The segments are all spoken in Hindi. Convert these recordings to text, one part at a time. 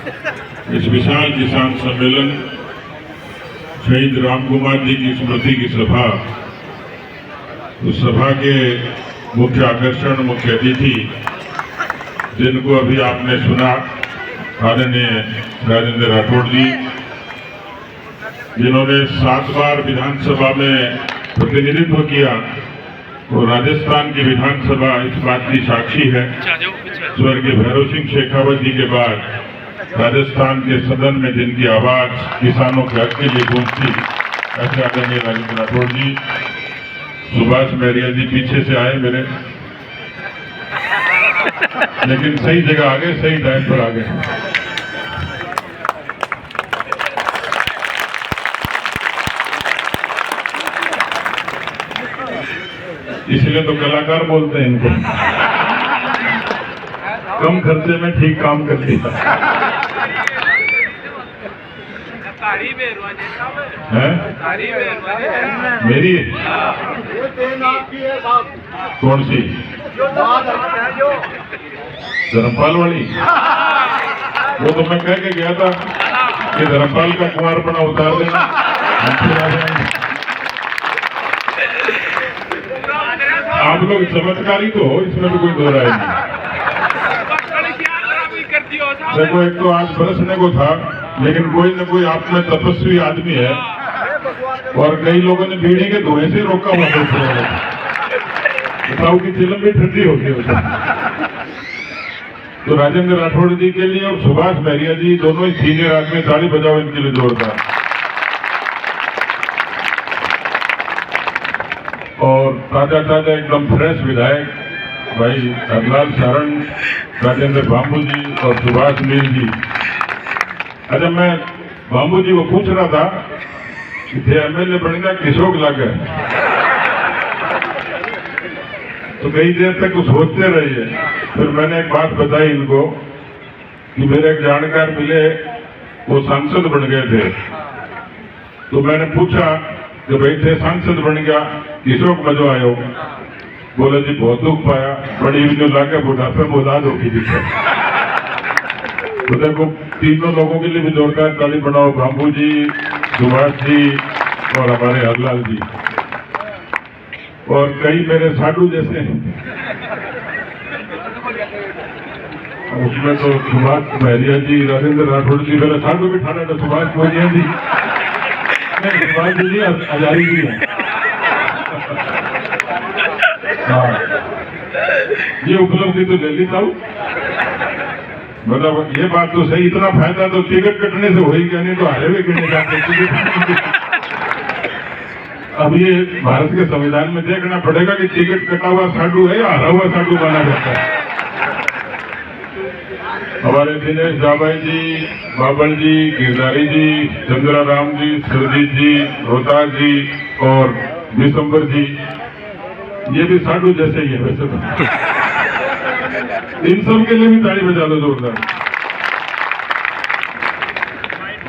इस विशाल किसान सम्मेलन शहीद राम कुमार जी की स्मृति की सभा, उस सभा के मुख्य आकर्षण, मुख्य अतिथि जिनको अभी आपने सुना, आदरणीय राजेंद्र राठौड़ जी, जिन्होंने 7 बार विधानसभा में प्रतिनिधित्व किया और राजस्थान की विधानसभा इस बात की साक्षी है। स्वर्गीय भैरव सिंह शेखावत जी के बाद राजस्थान के सदन में जिनकी आवाज किसानों के हक के लिए गूंजती, ऐसे आदरणीय राजेंद्र राठौड़ जी। सुभाष महरिया जी पीछे से आए मेरे, लेकिन सही जगह आ गए, सही टाइम पर आ गए। इसलिए तो कलाकार बोलते हैं इनको, कम खर्चे में ठीक काम कर दिया है। मेरी कौन सी? धर्मपाल वाली? वो तो मैं कह के गया था कि धर्मपाल का कुंवारपना उतार देना, आप लोग चमत्कारी तो हो, इसमें भी कोई दो राय नहीं। देखो, एक तो आज बरसने को था, लेकिन कोई न कोई आप में तपस्वी आदमी है और कई लोगों ने बीड़ी के धुएं से रोका हुआ है। बताओ कि चिलम भी ठंडी होगी उसे। तो राजेंद्र राठौड़ जी के लिए और सुभाष महरिया जी दोनों ही सीनियर आदमी, ताली बजाओ इनके लिए जोरदार। और ताजा ताजा एकदम फ्रेश विधायक भाई अदलाल शरण, राजेंद्र बाबू जी और सुभाष मील जी। अच्छा, मैं बाबू जी को पूछ रहा था कि थे एमएलए बन गया किशोक लागे, तो कई देर तक कुछ सोचते रहिए। फिर मैंने एक बात बताई इनको कि मेरे एक जानकार मिले, वो सांसद बन गए थे। तो मैंने पूछा कि भाई थे सांसद बन गया, किशोक मजो आयो? बोला जी बहुत दुख पाया, बड़ी जो लागे बुढ़ापे में औलाद होगी जी। तो देखो, तीनों लोगों के लिए भी जोरदार ताली बनाओ, बाबू जी, सुभाष जी और हमारे हरलाल जी। और कई मेरे साधु जैसे हैं, उसमें तो सुभाष महरिया जी, राजेंद्र राठौड़ जी, मेरा साधु भी ठाना था, सुभाष महरिया जी, सुभाष जी हजारी जी है। हाँ, ये उपलब्धि तो ले ली था। मतलब ये बात तो सही, इतना फायदा तो टिकट कटने से हो ही गया, नहीं तो हाईवे गिरने जाते। अब ये भारत के संविधान में देखना पड़ेगा कि टिकट कटा हुआ साधु है या हरा हुआ साधु माना जाता है। हमारे दिनेश जाबाई जी, बाबल जी, गिरधारी जी, चंद्रा राम जी, सुरजीत जी, रोहतास जी और दिसंबर जी, ये भी साधु जैसे ही है वैसे तो। इन सब के लिए भी ताली बजा दो जोरदार।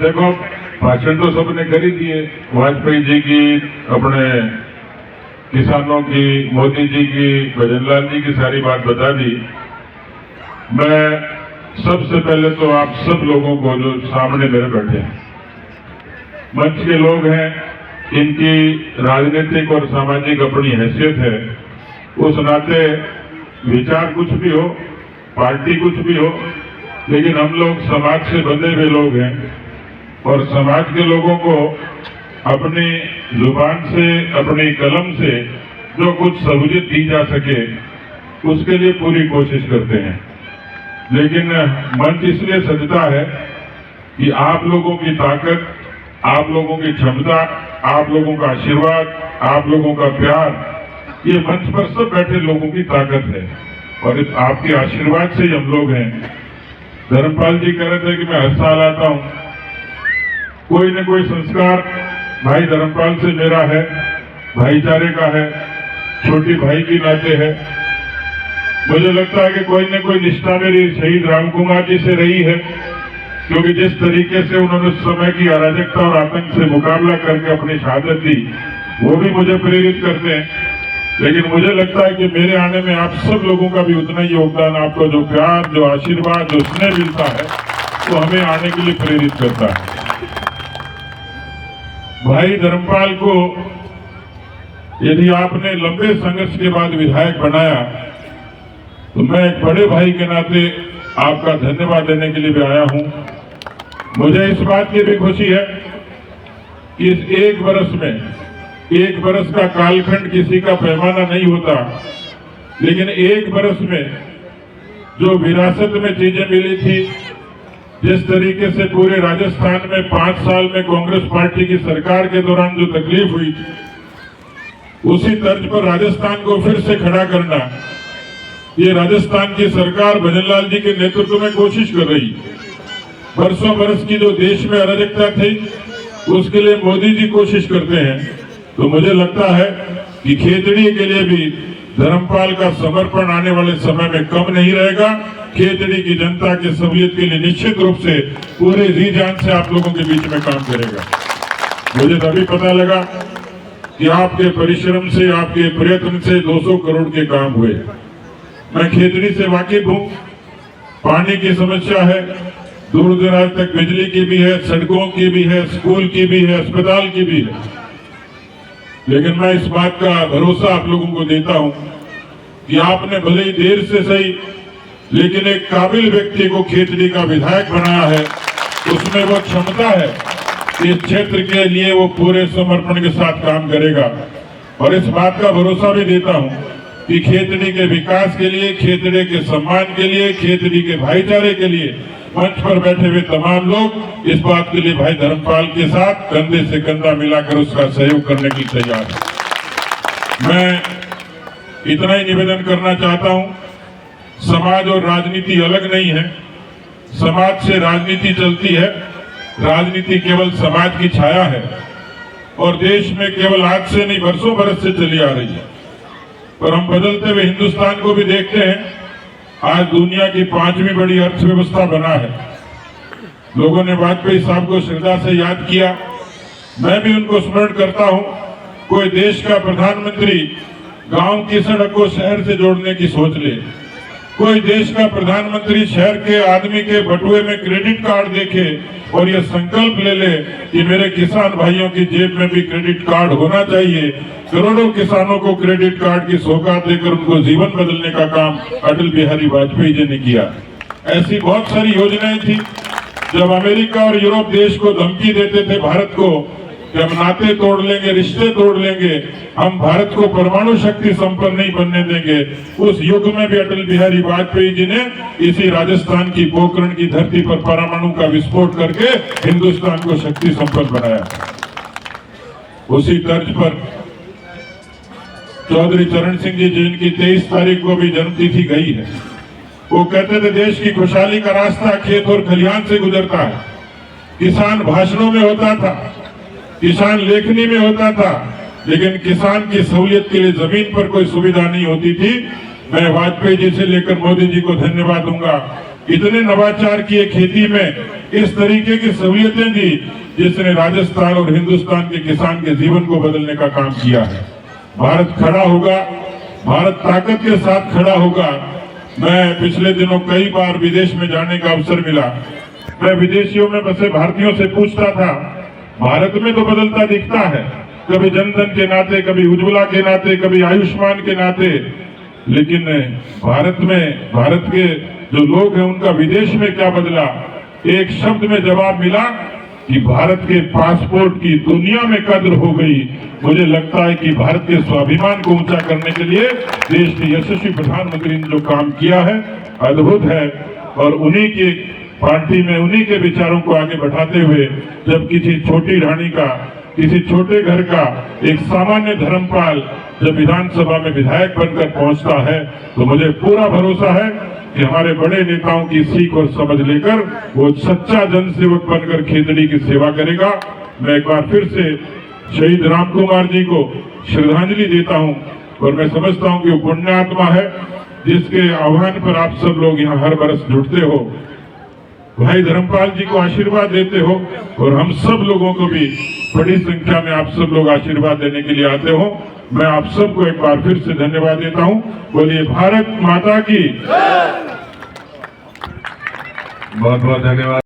देखो, भाषण तो सबने कर ही दिए, वाजपेयी जी की, अपने किसानों की, मोदी जी की, भजनलाल जी की सारी बात बता दी। मैं सबसे पहले तो आप सब लोगों को जो सामने मेरे बैठे हैं, मंच के लोग हैं, इनकी राजनीतिक और सामाजिक अपनी हैसियत है। उस नाते विचार कुछ भी हो, पार्टी कुछ भी हो, लेकिन हम लोग समाज से बंधे हुए लोग हैं और समाज के लोगों को अपनी जुबान से, अपनी कलम से जो कुछ सहूलियत दी जा सके, उसके लिए पूरी कोशिश करते हैं। लेकिन मंच इसलिए सजता है कि आप लोगों की ताकत, आप लोगों की क्षमता, आप लोगों का आशीर्वाद, आप लोगों का प्यार, ये मंच पर सब बैठे लोगों की ताकत है और इस आपके आशीर्वाद से ही हम लोग हैं। धर्मपाल जी कह रहे थे कि मैं हर साल आता हूं, कोई न कोई संस्कार भाई धर्मपाल से मेरा है, भाईचारे का है, छोटी भाई की नाते है। मुझे लगता है कि कोई न कोई निष्ठा मेरी शहीद राम कुमार जी से रही है, क्योंकि जिस तरीके से उन्होंने समय की अराजकता और आतंक से मुकाबला करके अपनी शहादत दी, वो भी मुझे प्रेरित करते हैं। लेकिन मुझे लगता है कि मेरे आने में आप सब लोगों का भी उतना ही योगदान, आपको जो प्यार, जो आशीर्वाद, जो स्नेह मिलता है, वो हमें आने के लिए प्रेरित करता है। भाई धर्मपाल को यदि आपने लंबे संघर्ष के बाद विधायक बनाया तो मैं एक बड़े भाई के नाते आपका धन्यवाद देने के लिए भी आया हूं। मुझे इस बात की भी खुशी है कि इस एक बरस का कालखंड किसी का पैमाना नहीं होता, लेकिन एक बरस में जो विरासत में चीजें मिली थी, जिस तरीके से पूरे राजस्थान में 5 साल में कांग्रेस पार्टी की सरकार के दौरान जो तकलीफ हुई, उसी तर्ज पर राजस्थान को फिर से खड़ा करना, ये राजस्थान की सरकार भजनलाल जी के नेतृत्व में कोशिश कर रही। बरसों बरस की जो देश में अराजकता थी, उसके लिए मोदी जी कोशिश करते हैं। तो मुझे लगता है कि खेतड़ी के लिए भी धर्मपाल का समर्पण आने वाले समय में कम नहीं रहेगा। खेतड़ी की जनता की सहूलियत के लिए निश्चित रूप से पूरे जी जान से आप लोगों के बीच में काम करेगा। मुझे तभी पता लगा कि आपके परिश्रम से, आपके प्रयत्न से 200 करोड़ के काम हुए। मैं खेतड़ी से वाकिफ हूं। पानी की समस्या है, दूर दराज तक बिजली की भी है, सड़कों की भी है, स्कूल की भी है, अस्पताल की भी है। लेकिन मैं इस बात का भरोसा आप लोगों को देता हूं कि आपने भले ही देर से सही, लेकिन एक काबिल व्यक्ति को खेतड़ी का विधायक बनाया है। उसमें वो क्षमता है कि इस क्षेत्र के लिए वो पूरे समर्पण के साथ काम करेगा। और इस बात का भरोसा भी देता हूं कि खेतड़ी के विकास के लिए, खेतड़ी के सम्मान के लिए, खेतड़ी के भाईचारे के लिए मंच पर बैठे हुए तमाम लोग इस बात के लिए भाई धर्मपाल के साथ कंधे से कंधा मिलाकर उसका सहयोग करने के लिए तैयार है। मैं इतना ही निवेदन करना चाहता हूं, समाज और राजनीति अलग नहीं है। समाज से राजनीति चलती है, राजनीति केवल समाज की छाया है और देश में केवल आज से नहीं, बरसों बरस से चली आ रही है। पर हम बदलते हुए हिंदुस्तान को भी देखते हैं। आज दुनिया की 5वीं बड़ी अर्थव्यवस्था बना है। लोगों ने वाजपेयी साहब को श्रद्धा से याद किया, मैं भी उनको स्मरण करता हूं। कोई देश का प्रधानमंत्री गांव की सड़क को शहर से जोड़ने की सोच ले, कोई देश का प्रधानमंत्री शहर के आदमी के बटुए में क्रेडिट कार्ड देखे और यह संकल्प ले ले कि मेरे किसान भाइयों की जेब में भी क्रेडिट कार्ड होना चाहिए। करोड़ों किसानों को क्रेडिट कार्ड की सौगात देकर उनको जीवन बदलने का काम अटल बिहारी वाजपेयी जी ने किया। ऐसी बहुत सारी योजनाएं थी। जब अमेरिका और यूरोप देश को धमकी देते थे भारत को कि हम नाते तोड़ लेंगे, रिश्ते तोड़ लेंगे, हम भारत को परमाणु शक्ति संपन्न नहीं बनने देंगे, उस युग में भी अटल बिहारी वाजपेयी जी ने इसी राजस्थान की पोखरण की धरती पर परमाणु का विस्फोट करके हिंदुस्तान को शक्ति संपन्न बनाया। उसी तर्ज पर चौधरी चरण सिंह जी, जिनकी 23 तारीख को भी जन्मतिथि गई है, वो कहते थे देश की खुशहाली का रास्ता खेत और खलिहान से गुजरता है। किसान भाषणों में होता था, किसान लेखनी में होता था, लेकिन किसान की सहूलियत के लिए जमीन पर कोई सुविधा नहीं होती थी। मैं वाजपेयी जी से लेकर मोदी जी को धन्यवाद दूंगा। इतने नवाचार किए, खेती में इस तरीके की सहूलियतें दी जिसने राजस्थान और हिंदुस्तान के किसान के जीवन को बदलने का काम किया है। भारत खड़ा होगा, भारत ताकत के साथ खड़ा होगा। मैं पिछले दिनों कई बार विदेश में जाने का अवसर मिला। मैं विदेशियों में बसे भारतीयों से पूछता था, भारत में तो बदलता दिखता है, कभी जनधन के नाते, कभी उज्ज्वला के नाते, कभी आयुष्मान के नाते, लेकिन भारत में, भारत के जो लोग हैं उनका विदेश में क्या बदला? एक शब्द में जवाब मिला कि भारत के पासपोर्ट की दुनिया में कद्र हो गई। मुझे लगता है कि भारत के स्वाभिमान को ऊंचा करने के लिए देश के यशस्वी प्रधानमंत्री ने जो काम किया है अद्भुत है। और उन्हीं की पार्टी में, उन्हीं के विचारों को आगे बढ़ाते हुए जब किसी छोटी रानी का, किसी छोटे घर का एक सामान्य धर्मपाल जब विधानसभा में विधायक बनकर पहुंचता है, तो मुझे पूरा भरोसा है कि हमारे बड़े नेताओं की सीख और समझ लेकर वो सच्चा जनसेवक बनकर खेतड़ी की सेवा करेगा। मैं एक बार फिर से शहीद राम कुमार जी को श्रद्धांजलि देता हूं और मैं समझता हूं कि वो पुण्यात्मा है जिसके आह्वान पर आप सब लोग यहाँ हर बरस जुटते हो, भाई धर्मपाल जी को आशीर्वाद देते हो और हम सब लोगों को भी बड़ी संख्या में आप सब लोग आशीर्वाद देने के लिए आते हो। मैं आप सबको एक बार फिर से धन्यवाद देता हूं। बोलिए भारत माता की। बहुत बहुत धन्यवाद।